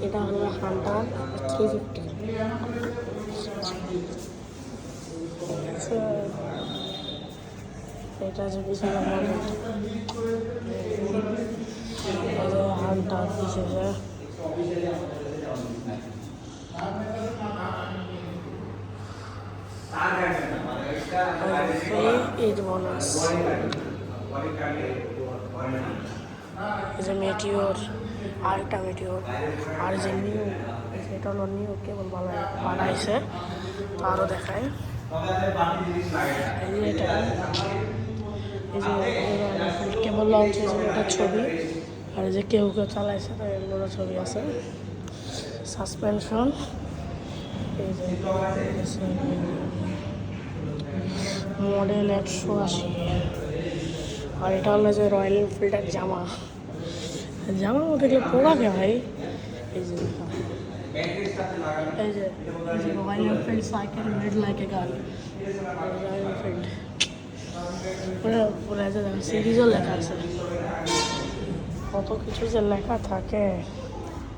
এটা হলো হান্টার 350। এটা যে পিছনে হান্টার পিছিয়ে ঈদ বোনাস যে মেটিওর আরেকটা মেটিওর আর যে নিউ সেটা হলো নিউ কেবল বানাইছে আরও দেখায় এটা এই যে কেবল লঞ্চ হয়েছে ওটার ছবি আর যে কেউ চালাইছে তো এগুলোর ছবি আছে সাসপেনশন এই যে মডেল 180 আর এটা হলো যে রয়্যাল এনফিল্ডের জামা দেখলে পোড়াবে ভাই এই যে royal Enfield cycle made like a girl royal Enfield পুরো সিরিজও লেখা আছে কত কিছু যে লেখা থাকে।